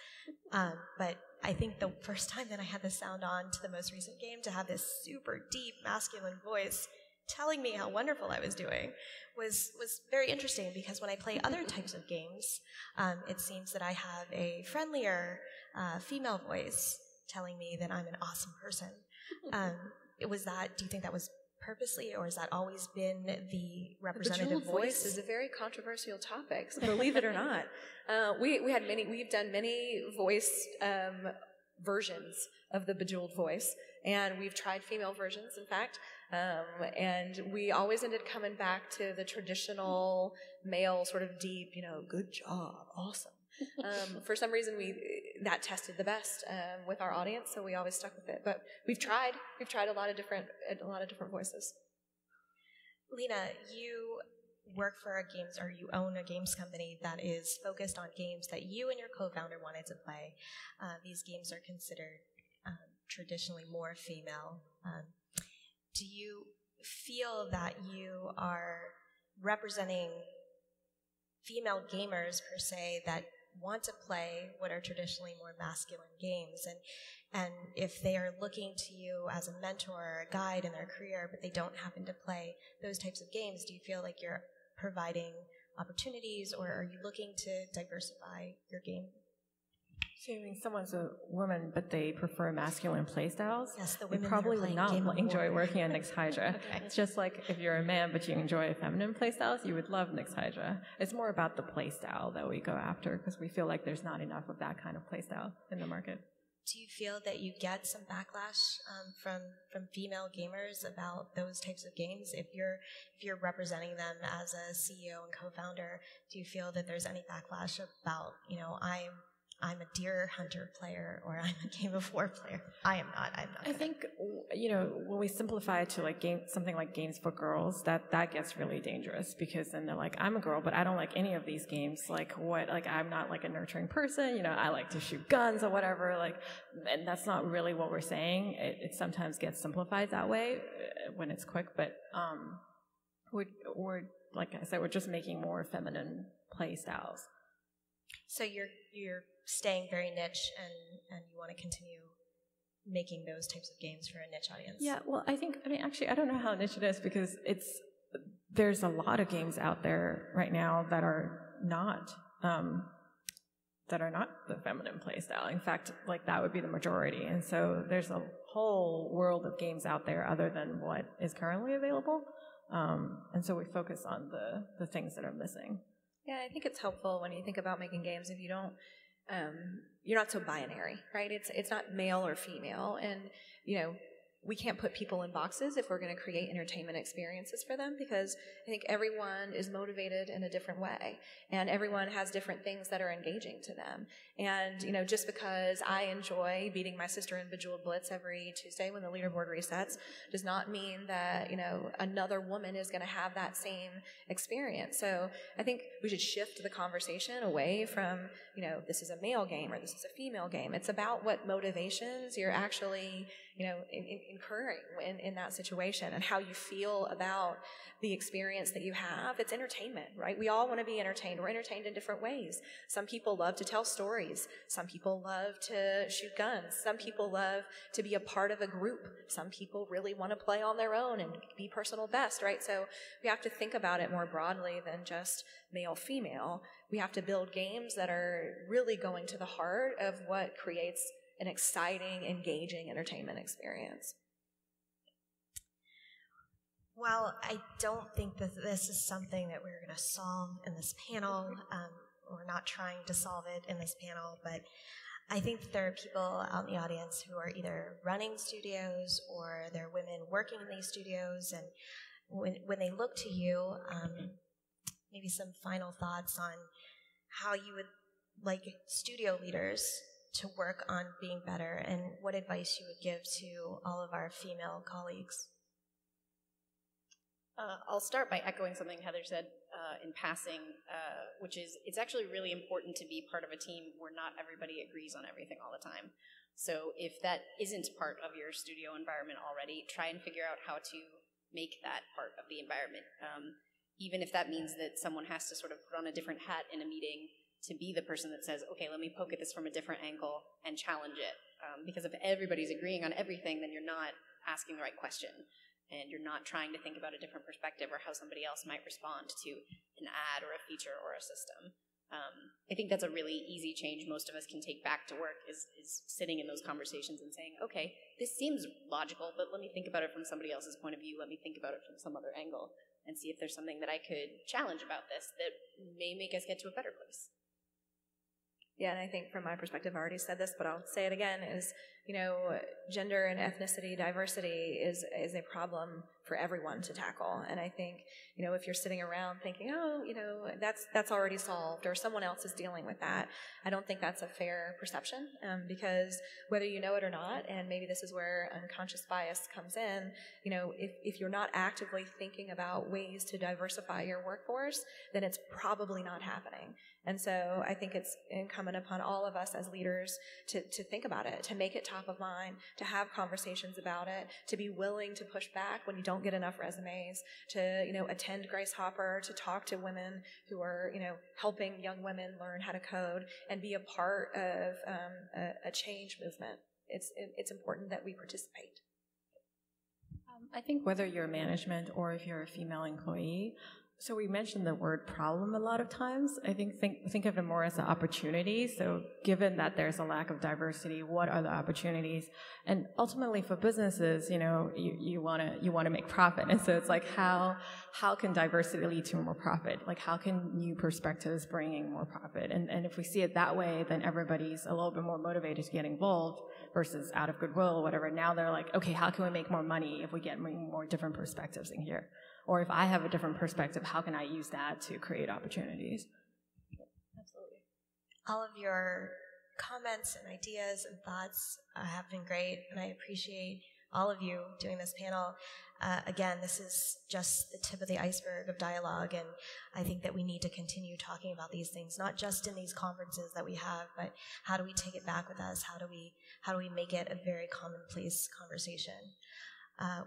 But I think the first time that I had the sound on to the most recent game, to have this super deep masculine voice telling me how wonderful I was doing was very interesting, because when I play other types of games, it seems that I have a friendlier female voice telling me that I'm an awesome person. Do you think that was purposely, or has that always been the representative voice? Is a very controversial topic, so believe it or not. We've done many voice versions of the Bejeweled voice, and we've tried female versions, in fact, and we always ended coming back to the traditional male sort of deep, good job, awesome. For some reason, that tested the best with our audience, so we always stuck with it. But we've tried a lot of different voices. Lina, you work for you own a games company that is focused on games that you and your co-founder wanted to play. These games are considered traditionally more female. Do you feel that you are representing female gamers, per se, that want to play what are traditionally more masculine games, and if they are looking to you as a mentor or a guide in their career, but they don't happen to play those types of games, do you feel like you're providing opportunities, or are you looking to diversify your game? So you mean someone's a woman, but they prefer masculine playstyles? Yes, the they women probably would not enjoy working on Nyx Hydra. Okay. It's just like if you're a man, but you enjoy feminine playstyles, you would love Nyx Hydra. It's more about the playstyle that we go after, because we feel like there's not enough of that kind of playstyle in the market. Do you feel that you get some backlash from female gamers about those types of games? If you're representing them as a CEO and co-founder, do you feel that there's any backlash about, I'm a Deer Hunter player, or I'm a Game of War player? I'm not. I think, when we simplify it to something like games for girls, that gets really dangerous, because then they're like, I'm a girl, but I don't like any of these games. I'm not like a nurturing person. I like to shoot guns or whatever. And that's not really what we're saying. It sometimes gets simplified that way when it's quick, but we're like I said, we're just making more feminine play styles. So you're staying very niche, and you want to continue making those types of games for a niche audience. Yeah, well, actually, I don't know how niche it is, because there's a lot of games out there right now that are not the feminine play style. In fact, that would be the majority. And so there's a whole world of games out there other than what is currently available. And so we focus on the things that are missing. Yeah, I think it's helpful when you think about making games, if you don't, you're not so binary, right? It's not male or female, and we can't put people in boxes if we're going to create entertainment experiences for them, because I think everyone is motivated in a different way, and everyone has different things that are engaging to them. And, just because I enjoy beating my sister in Bejeweled Blitz every Tuesday when the leaderboard resets does not mean that, another woman is going to have that same experience. So I think we should shift the conversation away from, this is a male game or this is a female game. It's about what motivations you're actually, incurring in that situation, and how you feel about the experience that you have. It's entertainment, right? We all want to be entertained. We're entertained in different ways. Some people love to tell stories. Some people love to shoot guns. Some people love to be a part of a group. Some people really want to play on their own and be personal best, right? So we have to think about it more broadly than just male-female. We have to build games that are really going to the heart of what creates an exciting, engaging entertainment experience. Well, I don't think that this is something that we're going to solve in this panel. we're not trying to solve it in this panel, but I think that there are people out in the audience who are either running studios or they're women working in these studios, and when they look to you, maybe some final thoughts on how you would like studio leaders to work on being better, and what advice you would give to all of our female colleagues. I'll start by echoing something Heather said in passing, which is it's actually really important to be part of a team where not everybody agrees on everything all the time. So if that isn't part of your studio environment already, try and figure out how to make that part of the environment. Even if that means that someone has to sort of put on a different hat in a meeting to be the person that says, okay, let me poke at this from a different angle and challenge it. Because if everybody's agreeing on everything, then you're not asking the right question. And you're not trying to think about a different perspective or how somebody else might respond to an ad or a feature or a system. I think that's a really easy change most of us can take back to work is sitting in those conversations and saying, okay, this seems logical, but let me think about it from somebody else's point of view. Let me think about it from some other angle and see if there's something that I could challenge about this that may make us get to a better place. Yeah, and I think from my perspective, I already said this, but I'll say it again, is, gender and ethnicity diversity is a problem for everyone to tackle. And I think, if you're sitting around thinking, oh, that's already solved or someone else is dealing with that, I don't think that's a fair perception, because whether you know it or not, and maybe this is where unconscious bias comes in, if you're not actively thinking about ways to diversify your workforce, then it's probably not happening. And so I think it's incumbent upon all of us as leaders to think about it, to make it top of mind, to have conversations about it, to be willing to push back when you don't get enough resumes, to, attend Grace Hopper, to talk to women who are, helping young women learn how to code and be a part of a change movement. It's important that we participate. I think whether you're management or if you're a female employee, so we mentioned the word problem a lot of times. I think of it more as an opportunity. So given that there's a lack of diversity, what are the opportunities? And ultimately for businesses, you want to make profit. And so it's like how can diversity lead to more profit? Like how can new perspectives bring in more profit? And if we see it that way, then everybody's a little bit more motivated to get involved versus out of goodwill or whatever. Now they're like, okay, how can we make more money if we get more different perspectives in here? Or if I have a different perspective, how can I use that to create opportunities? Absolutely. All of your comments and ideas and thoughts have been great, and I appreciate all of you doing this panel. Again, this is just the tip of the iceberg of dialogue, and I think that we need to continue talking about these things, not just in these conferences that we have, but how do we take it back with us? How do we make it a very commonplace conversation?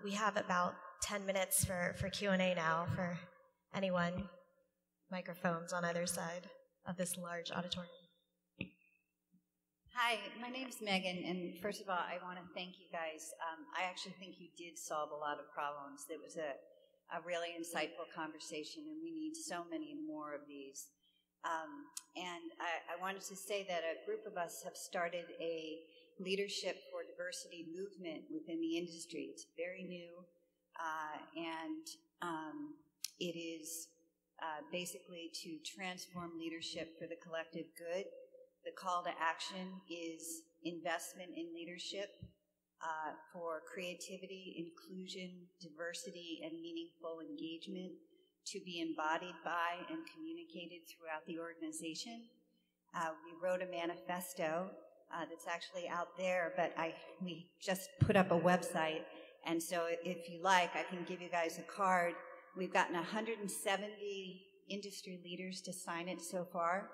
We have about 10 minutes for Q&A now for anyone. Microphones on either side of this large auditorium. Hi, my name's Megan, and first of all, I want to thank you guys. I actually think you did solve a lot of problems. It was a really insightful conversation, and we need so many more of these. And I wanted to say that a group of us have started a leadership for diversity movement within the industry. It's very new, and it is basically to transform leadership for the collective good. The call to action is investment in leadership for creativity, inclusion, diversity, and meaningful engagement to be embodied by and communicated throughout the organization. We wrote a manifesto that's actually out there, but we just put up a website, and so if you like, I can give you guys a card. We've gotten 170 industry leaders to sign it so far,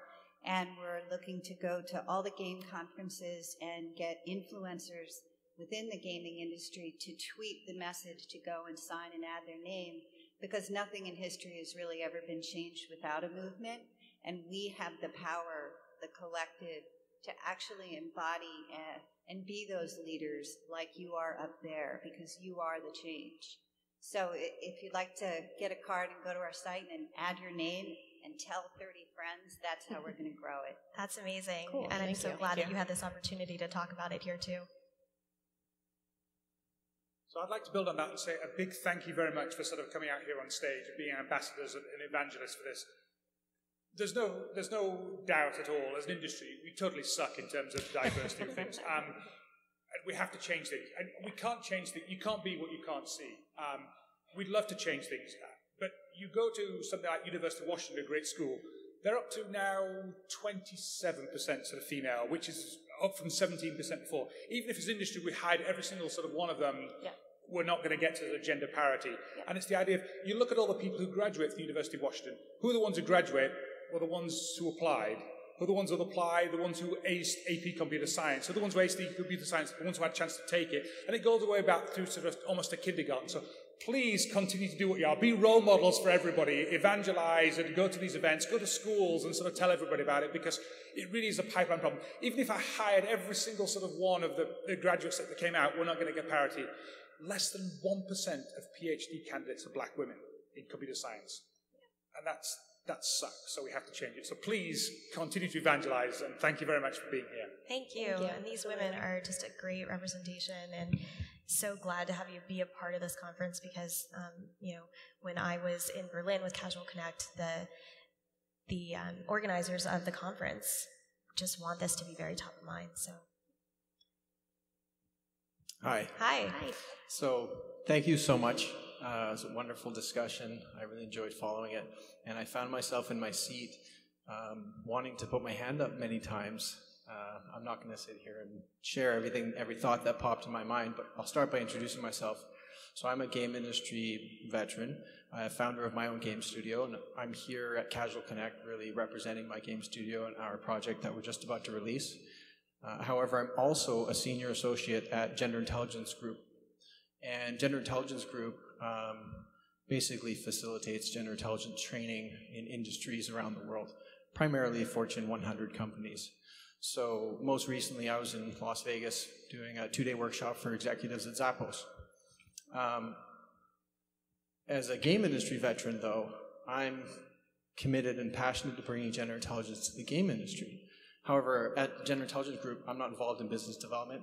and we're looking to go to all the game conferences and get influencers within the gaming industry to tweet the message to go and sign and add their name, because nothing in history has really ever been changed without a movement, and we have the power, the collective, to actually embody and be those leaders like you are up there, because you are the change. So if you'd like to get a card and go to our site and add your name and tell 30 friends, that's how we're going to grow it. That's amazing. Cool. And I'm so glad Thank that you had this opportunity to talk about it here too. So I'd like to build on that and say a big thank you very much for sort of coming out here on stage and being ambassadors and evangelists for this. there's no doubt at all, as an industry, we totally suck in terms of diversity of things. And we have to change things. And we can't change things. You can't be what you can't see. We'd love to change things. But you go to something like University of Washington, a great school, they're up to now 27% sort of female, which is up from 17% before. Even if as an industry we hide every single sort of one of them, we're not going to get to the gender parity. Yeah. And it's the idea of, you look at all the people who graduate from the University of Washington, who are the ones who graduate? Well, the ones who applied. Who are the ones who applied? The ones who aced AP Computer Science. Who are the ones who aced the Computer Science? The ones who had a chance to take it. And it goes away back through sort of almost a kindergarten. So please continue to do what you are. Be role models for everybody. Evangelize and go to these events. Go to schools and sort of tell everybody about it, because it really is a pipeline problem. Even if I hired every single sort of one of the graduates that came out, we're not going to get parity. Less than 1% of PhD candidates are black women in computer science. And that sucks, so we have to change it. So please continue to evangelize, and thank you very much for being here. Thank you. And these women are just a great representation, and so glad to have you be a part of this conference, because when I was in Berlin with Casual Connect, the organizers of the conference just want this to be very top of mind. So Hi. So thank you so much. It was a wonderful discussion. I really enjoyed following it. And I found myself in my seat wanting to put my hand up many times. I'm not going to sit here and share every thought that popped in my mind, but I'll start by introducing myself. So I'm a game industry veteran, founder of my own game studio, and I'm here at Casual Connect really representing my game studio and our project that we're just about to release. However, I'm also a senior associate at Gender Intelligence Group. And Gender Intelligence Group basically facilitates gender intelligence training in industries around the world, primarily Fortune 100 companies. So most recently, I was in Las Vegas doing a 2-day workshop for executives at Zappos. As a game industry veteran, though, I'm committed and passionate to bringing gender intelligence to the game industry. However, at Gender Intelligence Group, I'm not involved in business development,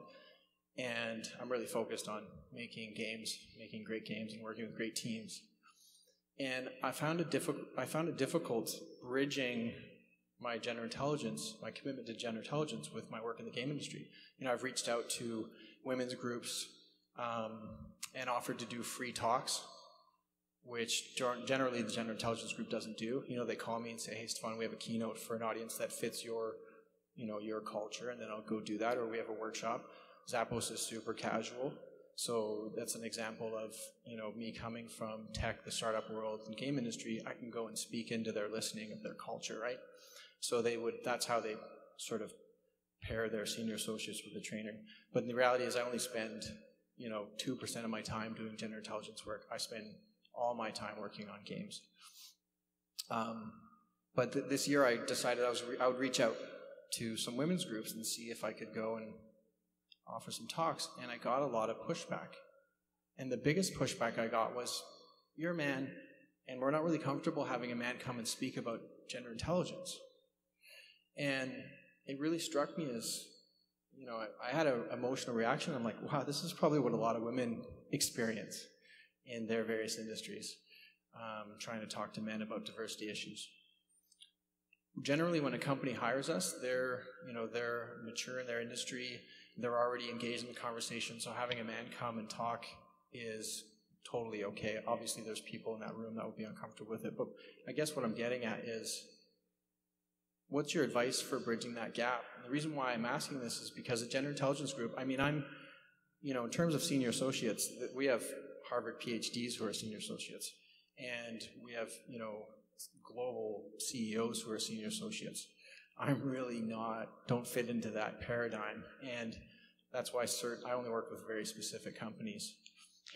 and I'm really focused on making games, making great games, and working with great teams. And I found it difficult bridging my gender intelligence, my commitment to gender intelligence, with my work in the game industry. I've reached out to women's groups and offered to do free talks, which generally the Gender Intelligence Group doesn't do. They call me and say, "Hey, Stefan, we have a keynote for an audience that fits your culture," and then I'll go do that, or we have a workshop. Zappos is super casual, so that's an example of, me coming from tech, the startup world, and game industry. I can go and speak into their listening of their culture, right? So that's how they sort of pair their senior associates with the trainer. But the reality is I only spend, 2% of my time doing gender intelligence work. I spend all my time working on games. But this year I decided I would reach out to some women's groups and see if I could go and offer some talks, and I got a lot of pushback. And the biggest pushback I got was, "You're a man, and we're not really comfortable having a man come and speak about gender intelligence." And it really struck me as, I had an emotional reaction. I'm like, wow, this is probably what a lot of women experience in their various industries, trying to talk to men about diversity issues. Generally, when a company hires us, they're mature in their industry. They're already engaged in the conversation, so having a man come and talk is totally okay. Obviously, there's people in that room that would be uncomfortable with it, but I guess what I'm getting at is, what's your advice for bridging that gap? And the reason why I'm asking this is because at Gender Intelligence Group, I'm, in terms of senior associates, we have Harvard PhDs who are senior associates, and we have, global CEOs who are senior associates. I'm really don't fit into that paradigm, and that's why I only work with very specific companies.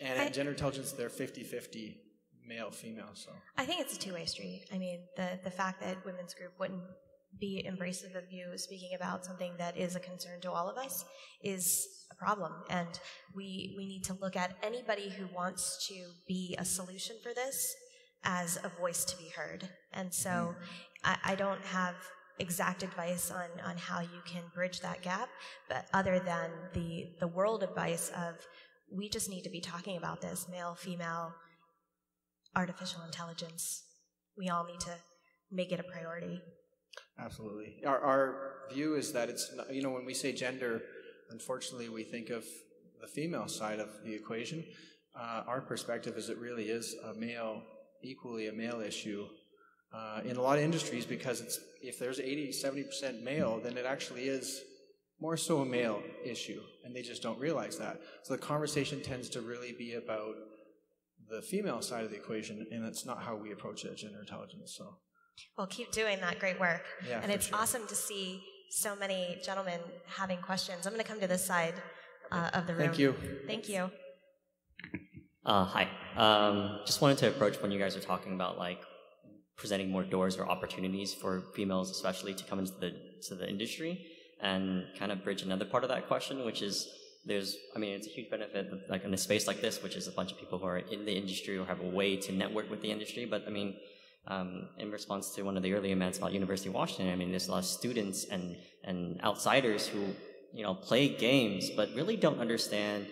And at Gender Intelligence, they're 50-50 male, female. So I think it's a two-way street. The fact that women's group wouldn't be embracive of you speaking about something that is a concern to all of us is a problem, and we need to look at anybody who wants to be a solution for this as a voice to be heard. And so I don't have exact advice on how you can bridge that gap, but other than the world advice of, we just need to be talking about this, male, female, artificial intelligence. We all need to make it a priority. Absolutely. Our view is that it's not, when we say gender, unfortunately we think of the female side of the equation. Our perspective is it really is equally a male issue in a lot of industries, because if there's 80-70% male, then it actually is more so a male issue, and they just don't realize that. So the conversation tends to really be about the female side of the equation, and that's not how we approach it at Gender Intelligence. So, well, keep doing that great work. Yeah, and it's sure. Awesome to see so many gentlemen having questions. I'm going to come to this side of the room. Thank you. Thank you. Hi. Just wanted to approach when you guys are talking about presenting more doors or opportunities for females, especially to come into the industry, and kind of bridge another part of that question, which is it's a huge benefit in a space like this, which is a bunch of people who are in the industry or have a way to network with the industry. But in response to one of the earlier events about University of Washington, there's a lot of students and outsiders who play games but really don't understand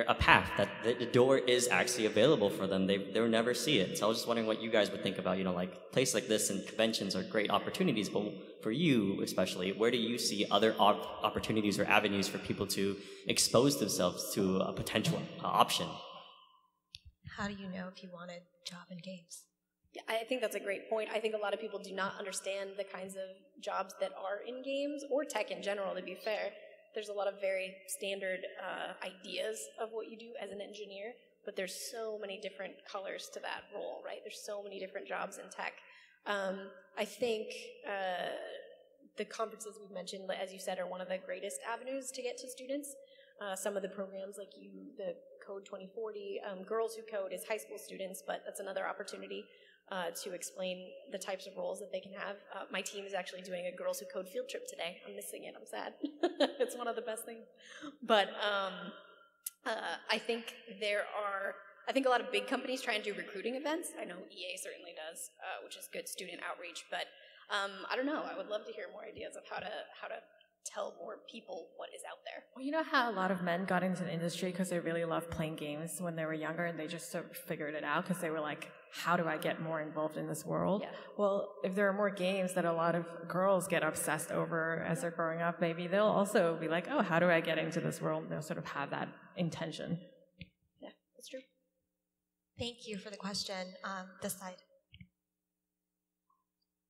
a path that the door is actually available for them. They'll never see it. So I was just wondering what you guys would think about, places like this and conventions are great opportunities, but for you especially, where do you see other opportunities or avenues for people to expose themselves to a potential option? How do you know if you want a job in games? Yeah, I think that's a great point. I think a lot of people do not understand the kinds of jobs that are in games, or tech in general, to be fair. There's a lot of very standard ideas of what you do as an engineer, but there's so many different colors to that role, right? There's so many different jobs in tech. I think the conferences we've mentioned, as you said, are one of the greatest avenues to get to students. Some of the programs like the Code 2040, Girls Who Code is high school students, but that's another opportunity to explain the types of roles that they can have. My team is actually doing a Girls Who Code field trip today. I'm missing it. I'm sad. It's one of the best things. But I think a lot of big companies try and do recruiting events. I know EA certainly does, which is good student outreach. But I don't know. I would love to hear more ideas of how to tell more people what is out there. Well, you know how a lot of men got into the industry because they really loved playing games when they were younger, and they just sort of figured it out because they were like, how do I get more involved in this world? Yeah. Well, if there are more games that a lot of girls get obsessed over as they're growing up, maybe they'll also be like, oh, how do I get into this world? They'll sort of have that intention. Yeah, that's true. Thank you for the question. This side.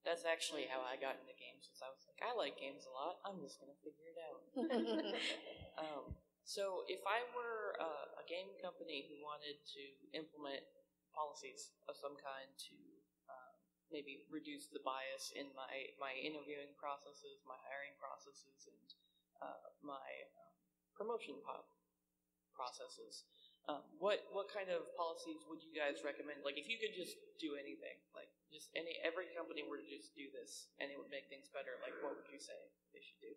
That's actually how I got into games, since I was like, I like games a lot, I'm just going to figure it out. So if I were a game company who wanted to implement policies of some kind to maybe reduce the bias in my interviewing processes, my hiring processes, and my promotion processes, what kind of policies would you guys recommend? Like, if you could just do anything, like just every company were to just do this and it would make things better, like what would you say they should do?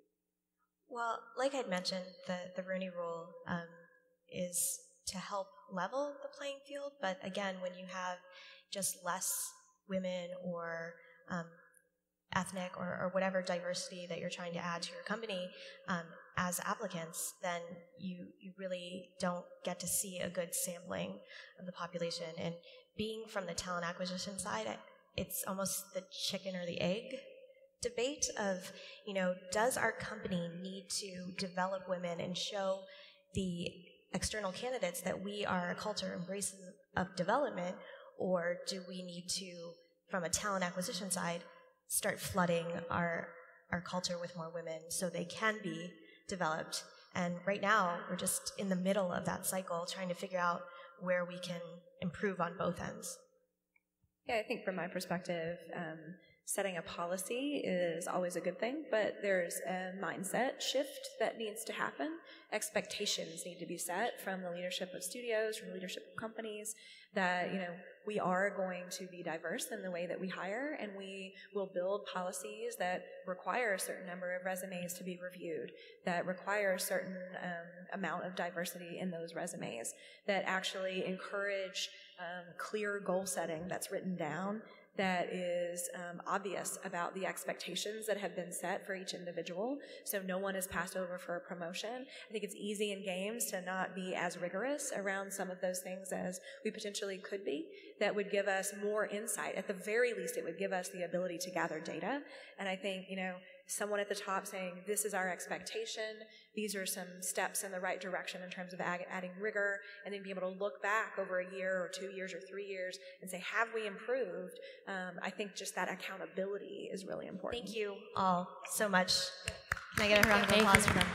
Well, like I'd mentioned, the Rooney Rule is to help level the playing field, but again, when you have just less women or ethnic or whatever diversity that you're trying to add to your company as applicants, then you really don't get to see a good sampling of the population. And being from the talent acquisition side, it's almost the chicken or the egg debate of, does our company need to develop women and show the external candidates that we are a culture embraces of development, or do we need to, from a talent acquisition side, start flooding our culture with more women so they can be developed? And right now, we're just in the middle of that cycle, trying to figure out where we can improve on both ends. Yeah, I think from my perspective, setting a policy is always a good thing, but there's a mindset shift that needs to happen. Expectations need to be set from the leadership of studios, from the leadership of companies, that, we are going to be diverse in the way that we hire, and we will build policies that require a certain number of resumes to be reviewed, that require a certain amount of diversity in those resumes, that actually encourage clear goal setting that's written down, that is obvious about the expectations that have been set for each individual, so no one is passed over for a promotion. I think it's easy in games to not be as rigorous around some of those things as we potentially could be. That would give us more insight. At the very least, it would give us the ability to gather data. And I think, someone at the top saying, this is our expectation, these are some steps in the right direction in terms of adding rigor, and then be able to look back over a year or 2 years or 3 years and say, have we improved? I think just that accountability is really important. Thank you all so much. Can I get a round of applause for them?